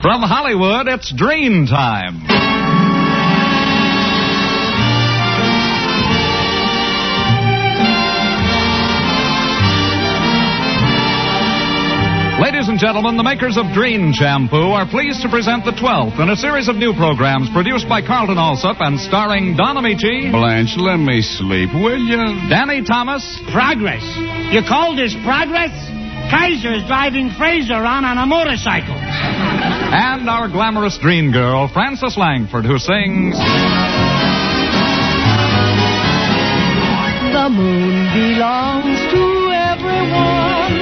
From Hollywood, it's Dream Time. Ladies and gentlemen, the makers of Dream Shampoo are pleased to present the 12th in a series of new programs produced by Carlton Alsop and starring Don Ameche. Blanche, let me sleep, will you? Danny Thomas. Progress. You call this progress? Kaiser's driving Fraser on a motorcycle. And our glamorous dream girl, Frances Langford, who sings... The moon belongs to everyone.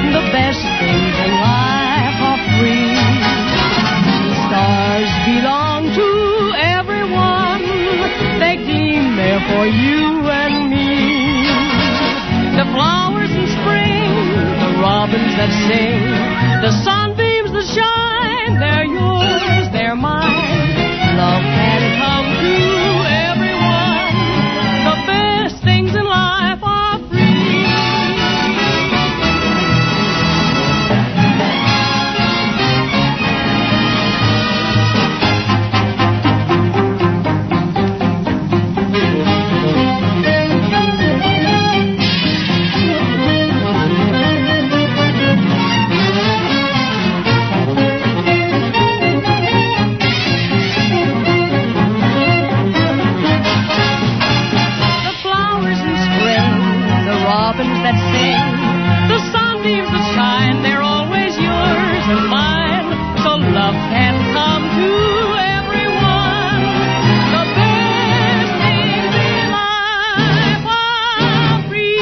The best things in life are free. The stars belong to everyone. They gleam there for you and me. The flowers in spring, the robins that sing, the sunbeams that shine, they're yours, they're mine. Love can come to everyone. The best things in life are free. That sing, the sunbeams that shine, they're always yours and mine. So love can come to everyone. The best things in life are free.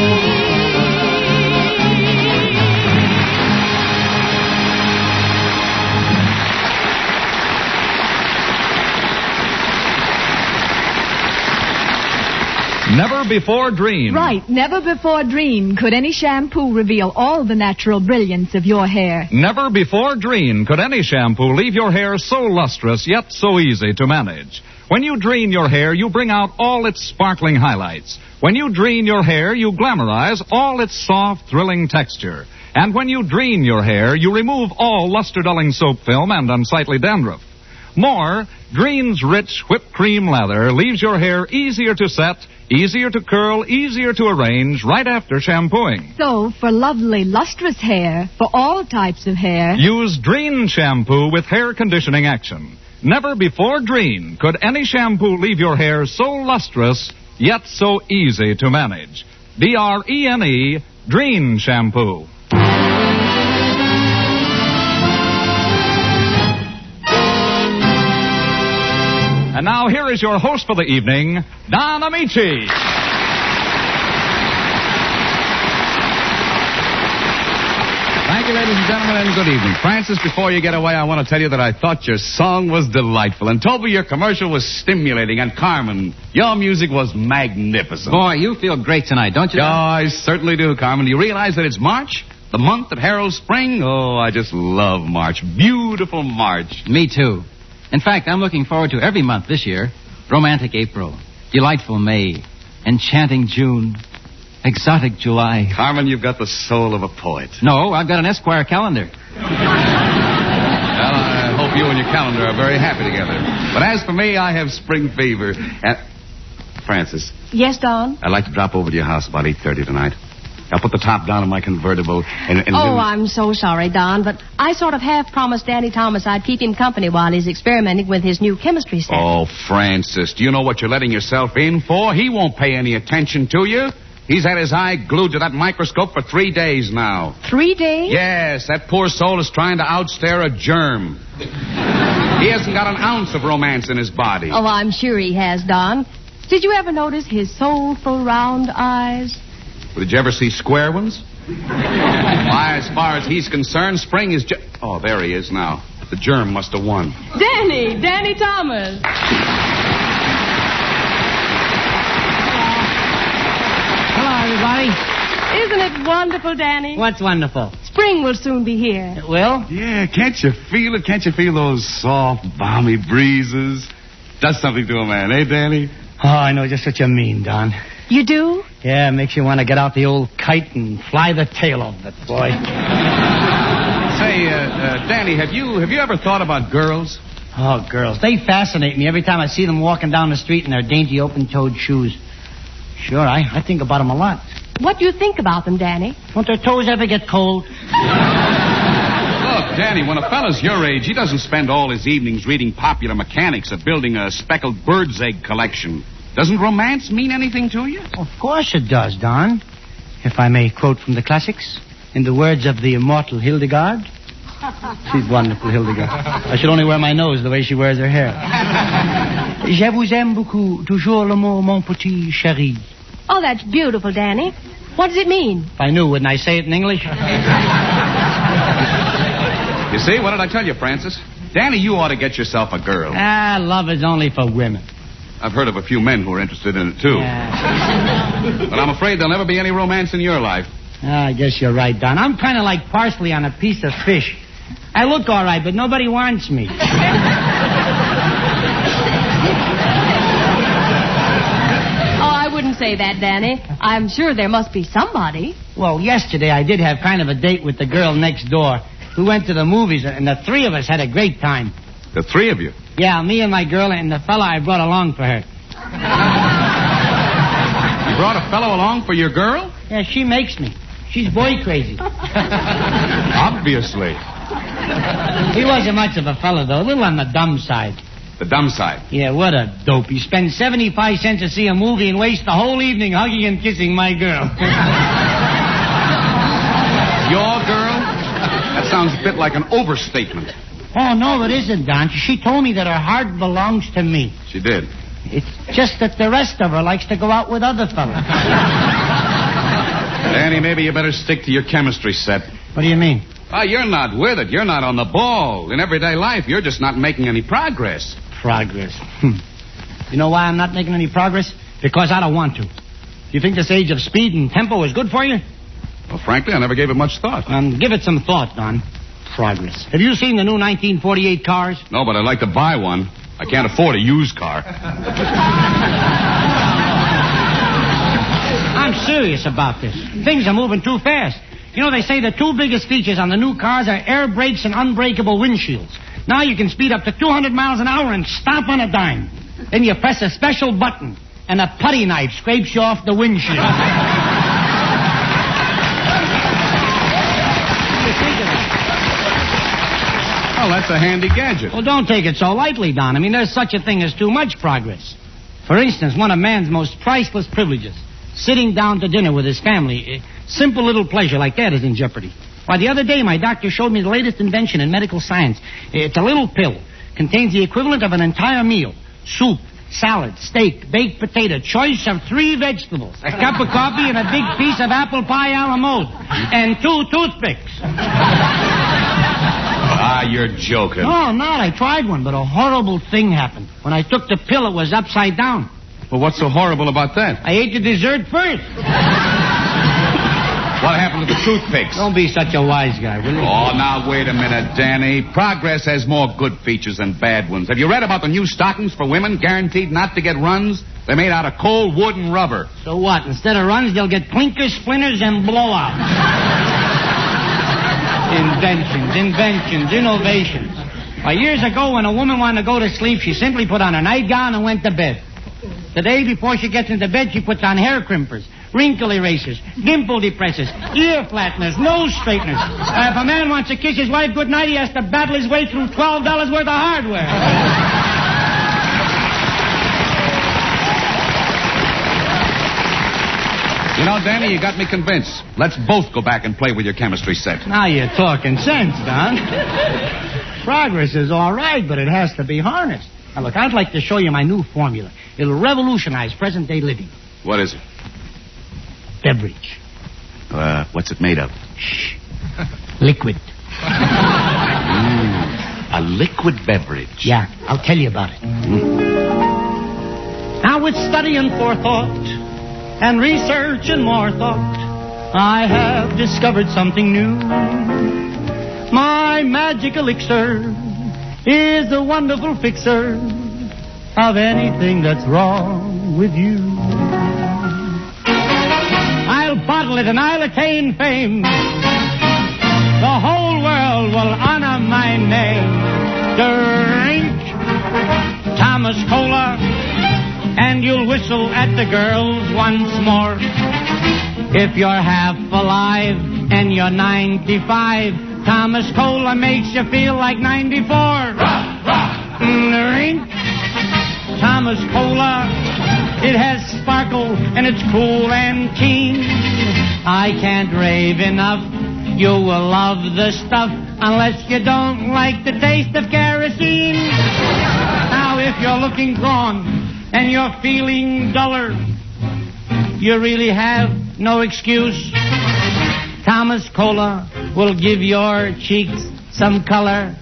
Never Before Dream. Right, never before dream could any shampoo reveal all the natural brilliance of your hair. Never before dream could any shampoo leave your hair so lustrous yet so easy to manage. When you dream your hair, you bring out all its sparkling highlights. When you dream your hair, you glamorize all its soft, thrilling texture. And when you dream your hair, you remove all luster-dulling soap film and unsightly dandruff. More, Dream's rich whipped cream lather leaves your hair easier to set, easier to curl, easier to arrange right after shampooing. So, for lovely, lustrous hair, for all types of hair... use Dream Shampoo with hair conditioning action. Never before Dream could any shampoo leave your hair so lustrous, yet so easy to manage. D-R-E-N-E, Dream Shampoo. And now here is your host for the evening, Don Ameche. Thank you, ladies and gentlemen, and good evening. Francis, before you get away, I want to tell you that I thought your song was delightful. And Toby, your commercial was stimulating. And Carmen, your music was magnificent. Boy, you feel great tonight, don't you? Yeah, I certainly do, Carmen. Do you realize that it's March? The month that heralds spring? Oh, I just love March. Beautiful March. Me too. In fact, I'm looking forward to every month this year. Romantic April, delightful May, enchanting June, exotic July. Carmen, you've got the soul of a poet. No, I've got an Esquire calendar. Well, I hope you and your calendar are very happy together. But as for me, I have spring fever. And Francis. Yes, Don? I'd like to drop over to your house about 8:30 tonight. I'll put the top down on my convertible and Oh, I'm so sorry, Don, but I sort of half promised Danny Thomas I'd keep him company while he's experimenting with his new chemistry set. Oh, Francis, do you know what you're letting yourself in for? He won't pay any attention to you. He's had his eye glued to that microscope for 3 days now. 3 days? Yes, that poor soul is trying to outstare a germ. He hasn't got an ounce of romance in his body. Oh, I'm sure he has, Don. Did you ever notice his soulful round eyes? Did you ever see square ones? Why, as far as he's concerned, spring is just... Oh, there he is now. The germ must have won. Danny Thomas. Hello, everybody. Isn't it wonderful, Danny? What's wonderful? Spring will soon be here. It will? Yeah, can't you feel it? Can't you feel those soft, balmy breezes? Does something to a man, eh, Danny? Oh, I know just what you mean, Don. You do? Yeah, it makes you want to get out the old kite and fly the tail off it, boy. Say, Say, Danny, have you ever thought about girls? Oh, girls. They fascinate me every time I see them walking down the street in their dainty open-toed shoes. Sure, I think about them a lot. What do you think about them, Danny? Won't their toes ever get cold? Look, Danny, when a fella's your age, he doesn't spend all his evenings reading popular mechanics or building a speckled bird's egg collection. Doesn't romance mean anything to you? Of course it does, Don. If I may quote from the classics, in the words of the immortal Hildegard. She's wonderful, Hildegard. I should only wear my nose the way she wears her hair. Je vous aime beaucoup, toujours l'amour, mon petit chéri. Oh, that's beautiful, Danny. What does it mean? If I knew, wouldn't I say it in English? You see, what did I tell you, Francis? Danny, you ought to get yourself a girl. Love is only for women. I've heard of a few men who are interested in it, too. Yeah. But I'm afraid there'll never be any romance in your life. I guess you're right, Don. I'm kind of like parsley on a piece of fish. I look all right, but nobody wants me. I wouldn't say that, Danny. I'm sure there must be somebody. Well, yesterday I did have kind of a date with the girl next door. We went to the movies, and the three of us had a great time. The three of you? Yeah, me and my girl and the fella I brought along for her. You brought a fellow along for your girl? Yeah, she makes me. She's boy crazy. Obviously. He wasn't much of a fella, though. A little on the dumb side. The dumb side? Yeah, what a dope. He spends 75 cents to see a movie and wastes the whole evening hugging and kissing my girl. Your girl? That sounds a bit like an overstatement. Oh, no, it isn't, Don. She told me that her heart belongs to me. She did? It's just that the rest of her likes to go out with other fellas. Danny, maybe you better stick to your chemistry set. What do you mean? You're not with it. You're not on the ball. In everyday life, you're just not making any progress. Progress. You know why I'm not making any progress? Because I don't want to. Do you think this age of speed and tempo is good for you? Well, frankly, I never gave it much thought. Give it some thought, Don. Progress. Have you seen the new 1948 cars? No, but I'd like to buy one. I can't afford a used car. I'm serious about this. Things are moving too fast. You know, they say the two biggest features on the new cars are air brakes and unbreakable windshields. Now you can speed up to 200 miles an hour and stop on a dime. Then you press a special button, and a putty knife scrapes you off the windshield. Well, that's a handy gadget. Well, don't take it so lightly, Don. I mean, there's such a thing as too much progress. For instance, one of man's most priceless privileges, sitting down to dinner with his family. Simple little pleasure like that is in jeopardy. Why, the other day, my doctor showed me the latest invention in medical science. It's a little pill. Contains the equivalent of an entire meal. Soup, salad, steak, baked potato, choice of 3 vegetables, a cup of coffee, and a big piece of apple pie a la mode. And 2 toothpicks. You're joking. No, I'm not. I tried one, but a horrible thing happened. When I took the pill, it was upside down. Well, what's so horrible about that? I ate the dessert first. What happened to the toothpicks? Don't be such a wise guy, will you? Oh, now, wait a minute, Danny. Progress has more good features than bad ones. Have you read about the new stockings for women guaranteed not to get runs? They're made out of cold wood and rubber. So what? Instead of runs, they'll get clinkers, splinters, and blowouts. Inventions, innovations. Why, years ago, when a woman wanted to go to sleep, she simply put on her nightgown and went to bed. The day before she gets into bed, she puts on hair crimpers, wrinkle erasers, dimple depressors, ear flatteners, nose straighteners. If a man wants to kiss his wife goodnight, he has to battle his way through $12 worth of hardware. You know, Danny, you got me convinced. Let's both go back and play with your chemistry set. Now you're talking sense, Don. Progress is all right, but it has to be harnessed. Now, look, I'd like to show you my new formula. It'll revolutionize present-day living. What is it? Beverage. What's it made of? Shh. Liquid. A liquid beverage. Yeah, I'll tell you about it. Now, with study and forethought, and research and more thought, I have discovered something new. My magic elixir is the wonderful fixer of anything that's wrong with you. I'll bottle it and I'll attain fame. The whole world world will honor my name. Drink Thomas Cola, and you'll whistle at the girls once more. If you're half alive and you're 95, Thomas Cola makes you feel like 94. Drink Thomas Cola. It has sparkle and it's cool and keen. I can't rave enough. You will love the stuff unless you don't like the taste of kerosene. Now, if you're looking drawn and you're feeling duller, you really have no excuse. Thomas Cola will give your cheeks some color.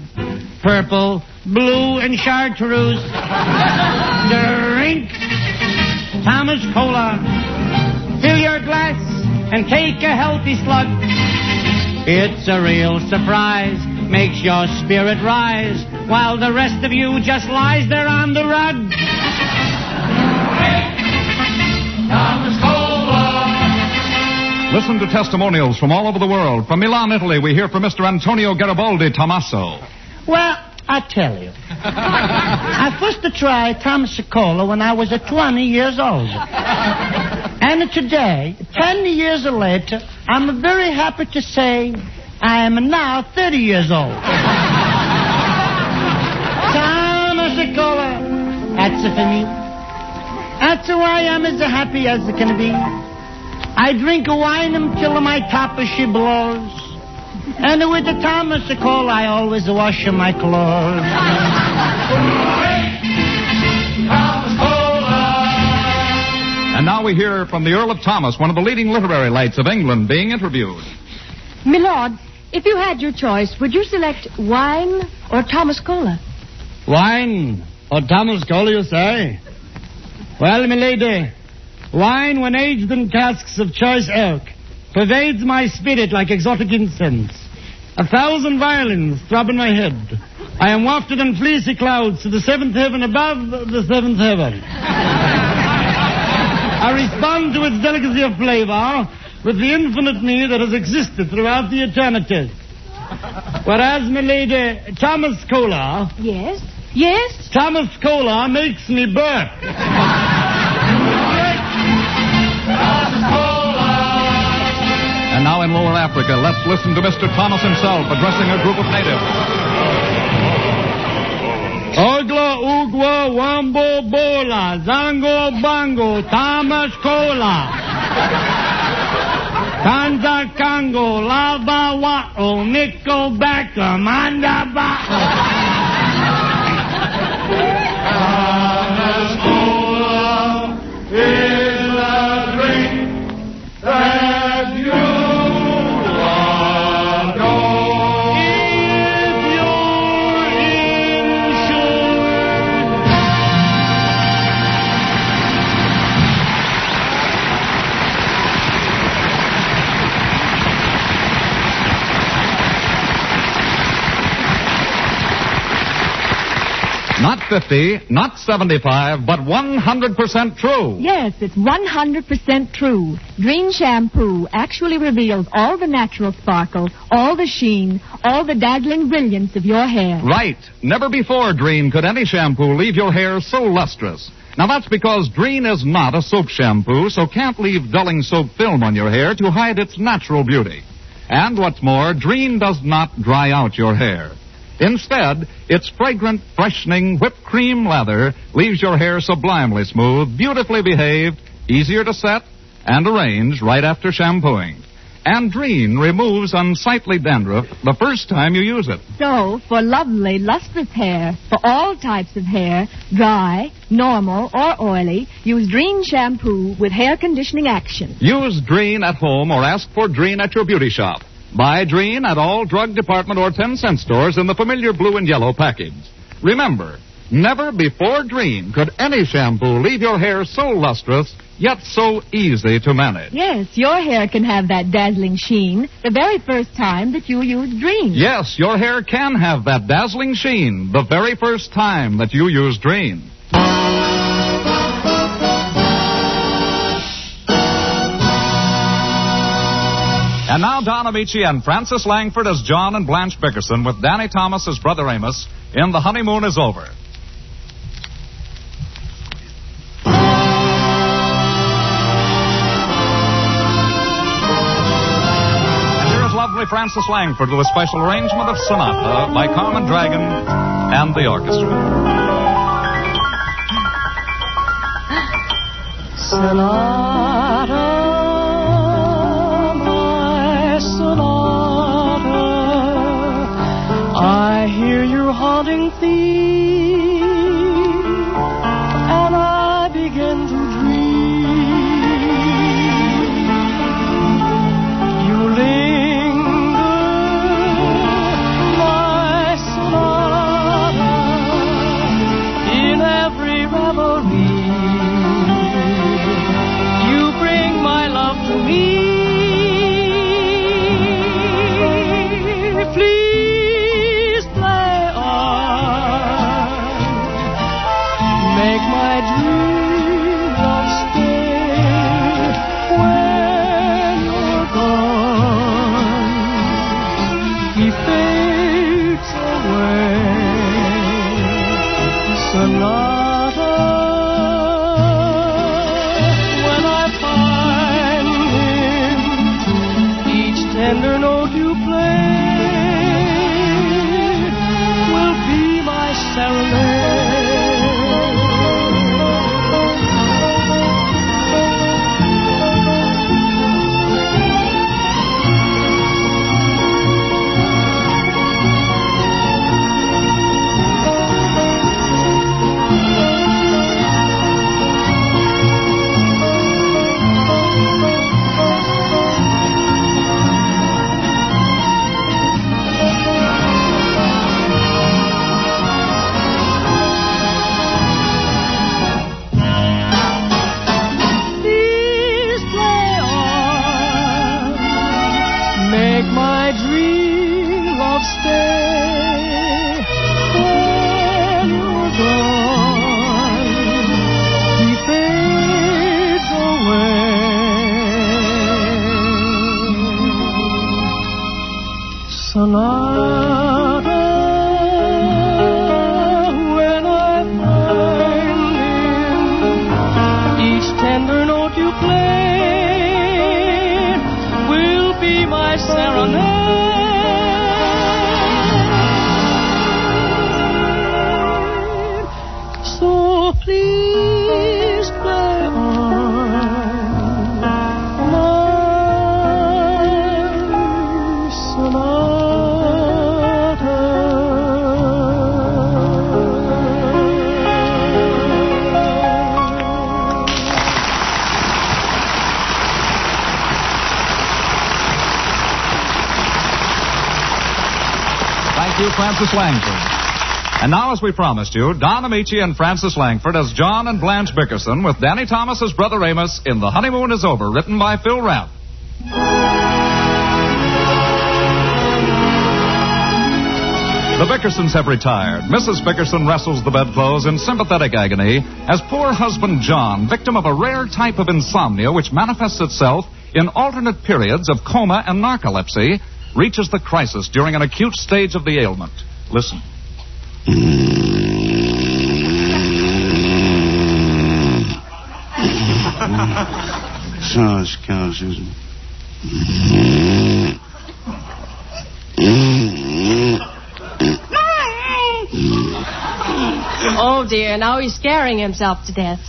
Purple, blue, and chartreuse. Drink Thomas Cola. Fill your glass and take a healthy slug. It's a real surprise. Makes your spirit rise while the rest of you just lies there on the rug. Thomas Cola. Listen to testimonials from all over the world. From Milan, Italy, we hear from Mr. Antonio Garibaldi Tommaso. Well, I tell you, I first tried Thomas Cola when I was 20 years old. And today, 10 years later, I'm very happy to say I am now 30 years old. Thomas Cola, that's for me. That's why I'm as happy as it can be. I drink wine until my top she blows. And with the Thomas Cola, I always wash my clothes. Thomas Cola. And now we hear from the Earl of Thomas, one of the leading literary lights of England, being interviewed. Milord, if you had your choice, would you select wine or Thomas Cola? Wine or Thomas Cola, you say? Well, milady, wine when aged in casks of choice oak pervades my spirit like exotic incense. 1,000 violins throb in my head. I am wafted on fleecy clouds to the seventh heaven above the seventh heaven. I respond to its delicacy of flavor with the infinite me that has existed throughout the eternities. Whereas, milady, Thomas Cola... Yes? Yes? Thomas Cola makes me burp. And now in Lower Africa, let's listen to Mr. Thomas himself addressing a group of natives. Ogla, Ugwa, Wambo, Bola, Zango, Bango, Thomas Cola. Kanza, Kango, Lava, Wa'o, Nico, Backer, Manda, Ba'o. Thomas Cola is a drink that you Not 50, not 75, but 100% true. Yes, it's 100% true. Dream Shampoo actually reveals all the natural sparkle, all the sheen, all the dazzling brilliance of your hair. Right. Never before, Dreen, could any shampoo leave your hair so lustrous. Now, that's because Dreen is not a soap shampoo, so can't leave dulling soap film on your hair to hide its natural beauty. And what's more, Dreen does not dry out your hair. Instead, its fragrant, freshening, whipped cream lather leaves your hair sublimely smooth, beautifully behaved, easier to set, and arrange right after shampooing. And Dreen removes unsightly dandruff the first time you use it. So, for lovely, lustrous hair, for all types of hair, dry, normal, or oily, use Dreen Shampoo with hair conditioning action. Use Dreen at home or ask for Dreen at your beauty shop. Buy Dreen at all drug department or 10-cent stores in the familiar blue and yellow package. Remember, never before Dreen could any shampoo leave your hair so lustrous, yet so easy to manage. Yes, your hair can have that dazzling sheen the very first time that you use Dreen. Yes, your hair can have that dazzling sheen the very first time that you use Dreen. And now Don Ameche and Frances Langford as John and Blanche Bickerson with Danny Thomas as Brother Amos in The Honeymoon is Over. And here is lovely Frances Langford with a special arrangement of Sonata by Carmen Dragon and the orchestra. Sonata, my sonata, I hear your haunting theme, and I begin to dream. You linger, my sonata, in every reverie. Tender note you play will be my serenade. Sonata, when I find him, each tender note you play will be my serenade. So please play on, my sonata. Thank you, Frances Langford. And now, as we promised you, Don Ameche and Frances Langford as John and Blanche Bickerson with Danny Thomas as Brother Amos in The Honeymoon is Over, written by Phil Rapp. The Bickersons have retired. Mrs. Bickerson wrestles the bedclothes in sympathetic agony as poor husband John, victim of a rare type of insomnia which manifests itself in alternate periods of coma and narcolepsy, reaches the crisis during an acute stage of the ailment. Listen. So, Count Susan. Oh, dear. Now he's scaring himself to death.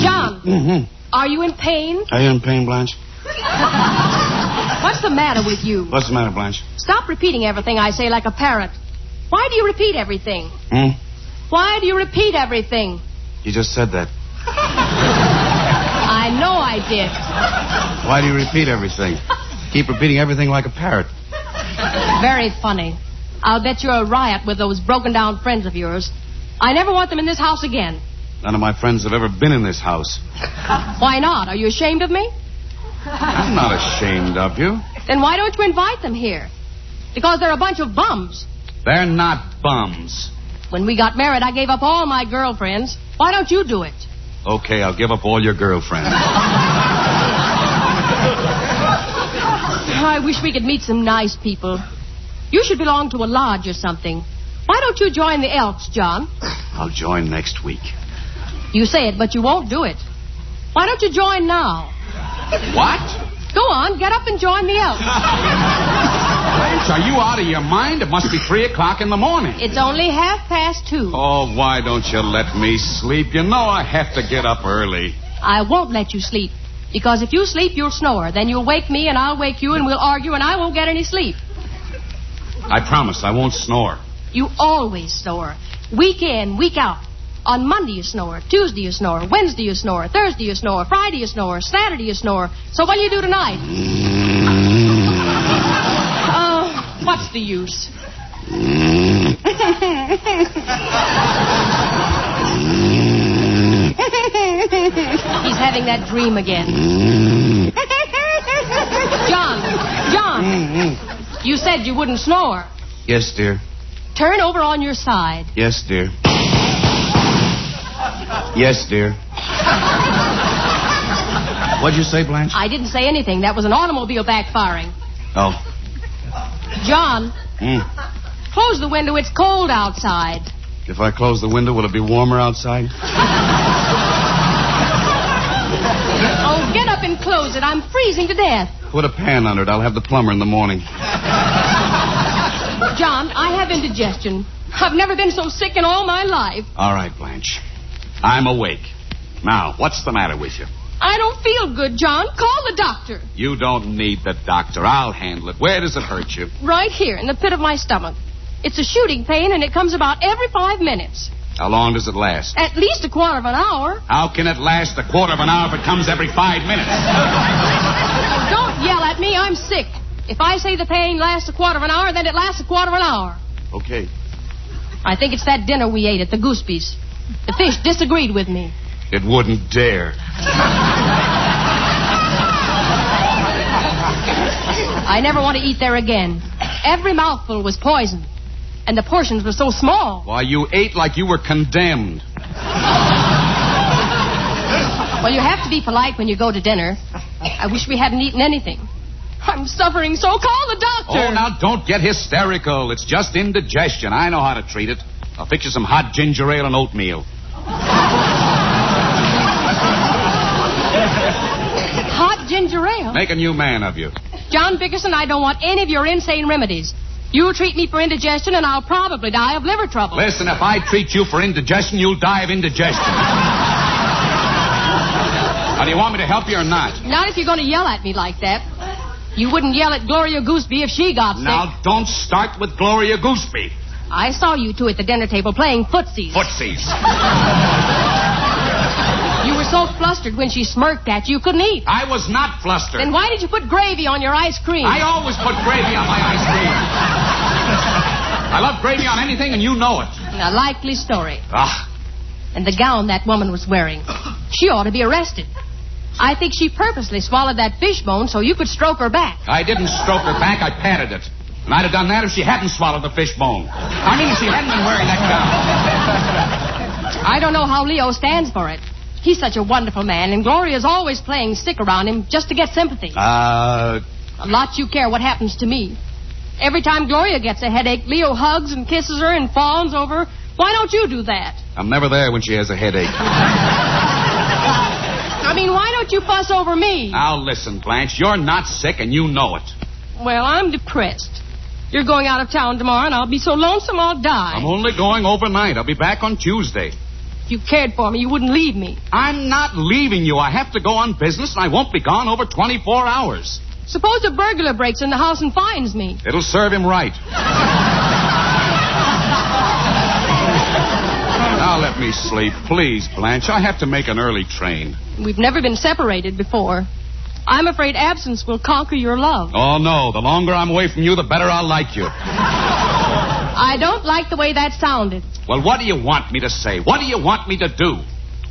John. Mm-hmm. Are you in pain? Are you in pain, Blanche? What's the matter with you? What's the matter, Blanche? Stop repeating everything I say like a parrot. Why do you repeat everything? Why do you repeat everything? You just said that. I know I did. Why do you repeat everything? Keep repeating everything like a parrot. Very funny. I'll bet you're a riot with those broken-down friends of yours. I never want them in this house again. None of my friends have ever been in this house. Why not? Are you ashamed of me? I'm not ashamed of you. Then why don't you invite them here? Because they're a bunch of bums. They're not bums. When we got married, I gave up all my girlfriends. Why don't you do it? Okay, I'll give up all your girlfriends. I wish we could meet some nice people. You should belong to a lodge or something. Why don't you join the Elks, John? I'll join next week. You say it, but you won't do it. Why don't you join now? What? Go on, get up and join the Elks. Blanche, are you out of your mind? It must be 3 o'clock in the morning. It's only 2:30. Oh, why don't you let me sleep? You know I have to get up early. I won't let you sleep. Because if you sleep, you'll snore. Then you'll wake me and I'll wake you and we'll argue and I won't get any sleep. I promise I won't snore. You always snore. Week in, week out. On Monday you snore. Tuesday you snore. Wednesday you snore. Thursday you snore. Friday you snore. Saturday you snore. So what do you do tonight? What's the use? He's having that dream again. John, you said you wouldn't snore. Yes, dear. Turn over on your side. Yes, dear. Yes, dear. What'd you say, Blanche? I didn't say anything. That was an automobile backfiring. Oh. John, close the window. It's cold outside. If I close the window, will it be warmer outside? Oh, get up and close it. I'm freezing to death. Put a pan under it. I'll have the plumber in the morning. John, I have indigestion. I've never been so sick in all my life. All right, Blanche. I'm awake. Now, what's the matter with you? I don't feel good, John. Call the doctor. You don't need the doctor. I'll handle it. Where does it hurt you? Right here, in the pit of my stomach. It's a shooting pain, and it comes about every 5 minutes. How long does it last? At least a quarter of an hour. How can it last a quarter of an hour if it comes every 5 minutes? Don't yell at me. I'm sick. If I say the pain lasts a quarter of an hour, then it lasts a quarter of an hour. Okay. I think it's that dinner we ate at the Gooseby's. The fish disagreed with me. It wouldn't dare. I never want to eat there again. Every mouthful was poison. And the portions were so small. Why, you ate like you were condemned. Well, you have to be polite when you go to dinner. I wish we hadn't eaten anything. I'm suffering, so call the doctor. Oh, now don't get hysterical. It's just indigestion. I know how to treat it. I'll fix you some hot ginger ale and oatmeal. Hot ginger ale? Make a new man of you. John Bickerson, I don't want any of your insane remedies. You'll treat me for indigestion, and I'll probably die of liver trouble. Listen, if I treat you for indigestion, you'll die of indigestion. Now, do you want me to help you or not? Not if you're going to yell at me like that. You wouldn't yell at Gloria Gooseby if she got sick. Now, don't start with Gloria Gooseby. I saw you two at the dinner table playing footsies. Footsies. You were so flustered when she smirked at you, you couldn't eat. I was not flustered. Then why did you put gravy on your ice cream? I always put gravy on my ice cream. I love gravy on anything, and you know it. A likely story. Ah. And the gown that woman was wearing. She ought to be arrested. I think she purposely swallowed that fish bone so you could stroke her back. I didn't stroke her back. I patted it. And I'd have done that if she hadn't swallowed the fish bone. I mean, if she hadn't been wearing that gown. I don't know how Leo stands for it. He's such a wonderful man, and Gloria's always playing sick around him just to get sympathy. A lot you care what happens to me. Every time Gloria gets a headache, Leo hugs and kisses her and fawns over her. Why don't you do that? I'm never there when she has a headache. I mean, why don't you fuss over me? Now, listen, Blanche, you're not sick, and you know it. Well, I'm depressed. You're going out of town tomorrow, and I'll be so lonesome I'll die. I'm only going overnight. I'll be back on Tuesday. If you cared for me, you wouldn't leave me. I'm not leaving you. I have to go on business, and I won't be gone over 24 hours. Suppose a burglar breaks in the house and finds me. It'll serve him right. Now let me sleep, please, Blanche. I have to make an early train. We've never been separated before. I'm afraid absence will conquer your love. Oh, no. The longer I'm away from you, the better I'll like you. I don't like the way that sounded. Well, what do you want me to say? What do you want me to do?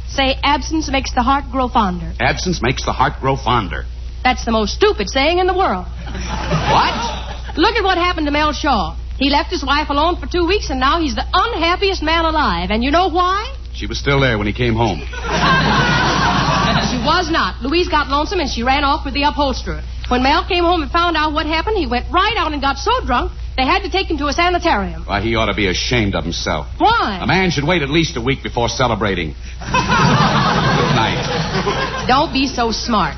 Say absence makes the heart grow fonder. Absence makes the heart grow fonder. That's the most stupid saying in the world. What? Look at what happened to Mel Shaw. He left his wife alone for 2 weeks, and now he's the unhappiest man alive. And you know why? She was still there when he came home. She was not. Louise got lonesome, and she ran off with the upholsterer. When Mel came home and found out what happened, he went right out and got so drunk, they had to take him to a sanitarium. Why, he ought to be ashamed of himself. Why? A man should wait at least a week before celebrating. Good night. Don't be so smart.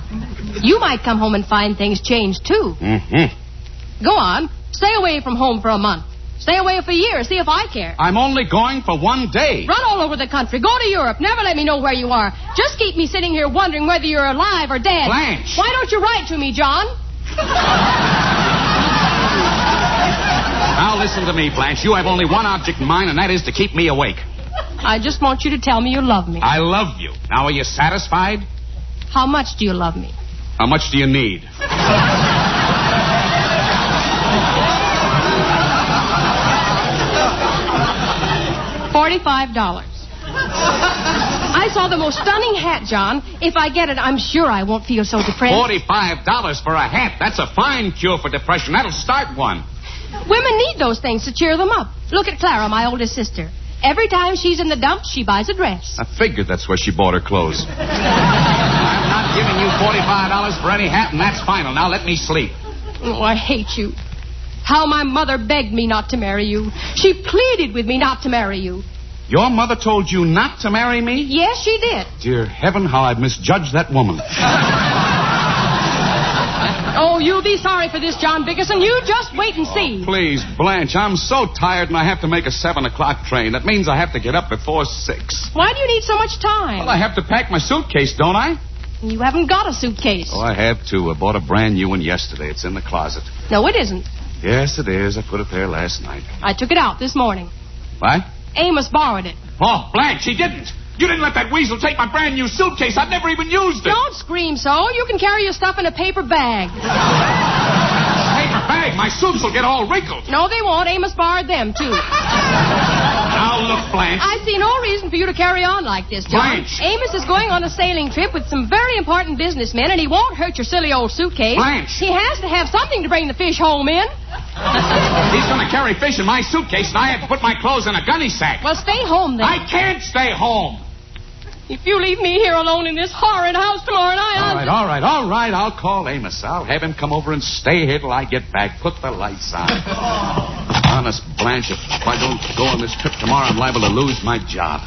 You might come home and find things changed, too. Mm-hmm. Go on. Stay away from home for a month. Stay away for a year. See if I care. I'm only going for 1 day. Run all over the country. Go to Europe. Never let me know where you are. Just keep me sitting here wondering whether you're alive or dead. Blanche! Why don't you write to me, John? Now listen to me, Blanche. You have only one object in mind, and that is to keep me awake. I just want you to tell me you love me. I love you. Now, are you satisfied? How much do you love me? How much do you need? $45. I saw the most stunning hat, John. If I get it, I'm sure I won't feel so depressed. $45 for a hat. That's a fine cure for depression. That'll start one. Women need those things to cheer them up. Look at Clara, my oldest sister. Every time she's in the dumps, she buys a dress. I figured that's where she bought her clothes. I'm not giving you $45 for any hat, and that's final. Now let me sleep. Oh, I hate you. How my mother begged me not to marry you. She pleaded with me not to marry you. Your mother told you not to marry me? Yes, she did. Dear heaven, how I've misjudged that woman. Oh, you'll be sorry for this, John Bickerson. You just wait and see. Please, Blanche, I'm so tired and I have to make a 7 o'clock train. That means I have to get up before 6. Why do you need so much time? Well, I have to pack my suitcase, don't I? You haven't got a suitcase. Oh, I have, too. I bought a brand new one yesterday. It's in the closet. No, it isn't. Yes, it is. I put it there last night. I took it out this morning. What? Amos borrowed it. Oh, Blanche, he didn't. You didn't let that weasel take my brand new suitcase. I've never even used it. Don't scream so. You can carry your stuff in a paper bag. Paper bag? My suits will get all wrinkled. No, they won't. Amos borrowed them, too. Now, look, Blanche. I see no reason for you to carry on like this, John. Blanche. Amos is going on a sailing trip with some very important businessmen, and he won't hurt your silly old suitcase. Blanche. He has to have something to bring the fish home in. He's going to carry fish in my suitcase, and I have to put my clothes in a gunny sack. Well, stay home, then. I can't stay home. If you leave me here alone in this horrid house tomorrow night, All right. I'll call Amos. I'll have him come over and stay here till I get back. Put the lights on. Honest, Blanche, if I don't go on this trip tomorrow, I'm liable to lose my job.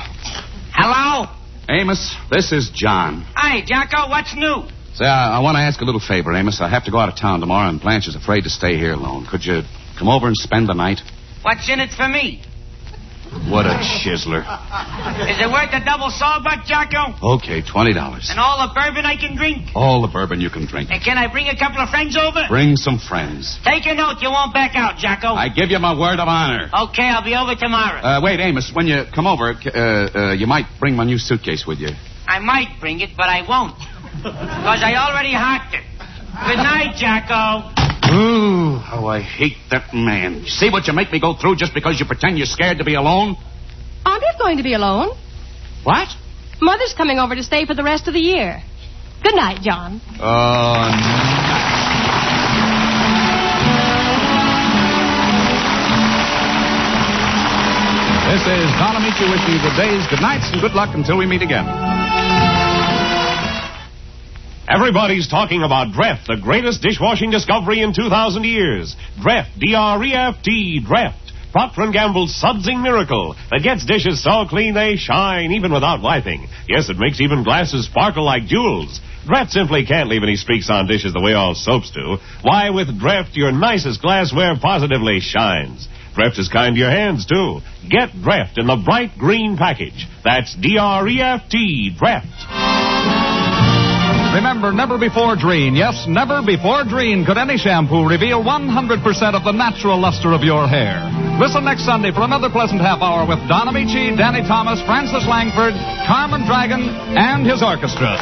Hello? Amos, this is John. Hi, Jocko. What's new? Say, I want to ask a little favor, Amos. I have to go out of town tomorrow, and Blanche is afraid to stay here alone. Could you come over and spend the night? What's in it for me? What a chiseler. Is it worth a double sawbuck, Jocko? Okay, $20. And all the bourbon I can drink? All the bourbon you can drink. And can I bring a couple of friends over? Bring some friends. Take a note. You won't back out, Jocko. I give you my word of honor. Okay, I'll be over tomorrow. Wait, Amos, when you come over, you might bring my new suitcase with you. I might bring it, but I won't. Because I already hocked it. Good night, Jocko. Ooh, how I hate that man. You see what you make me go through just because you pretend you're scared to be alone? I'm not going to be alone. What? Mother's coming over to stay for the rest of the year. Good night, John. Oh, This is Don Ameche wishing you good days, good nights, and good luck until we meet again. Everybody's talking about Dreft, the greatest dishwashing discovery in 2,000 years. Dreft, D-R-E-F-T, Dreft. Procter & Gamble's sudsing miracle that gets dishes so clean they shine even without wiping. Yes, it makes even glasses sparkle like jewels. Dreft simply can't leave any streaks on dishes the way all soaps do. Why, with Dreft, your nicest glassware positively shines. Dreft is kind to your hands, too. Get Dreft in the bright green package. That's D-R-E-F-T, Dreft. Remember, never before Dreen, yes, never before Dreen could any shampoo reveal 100% of the natural luster of your hair. Listen next Sunday for another pleasant half hour with Don Ameche, Danny Thomas, Frances Langford, Carmen Dragon, and his orchestra.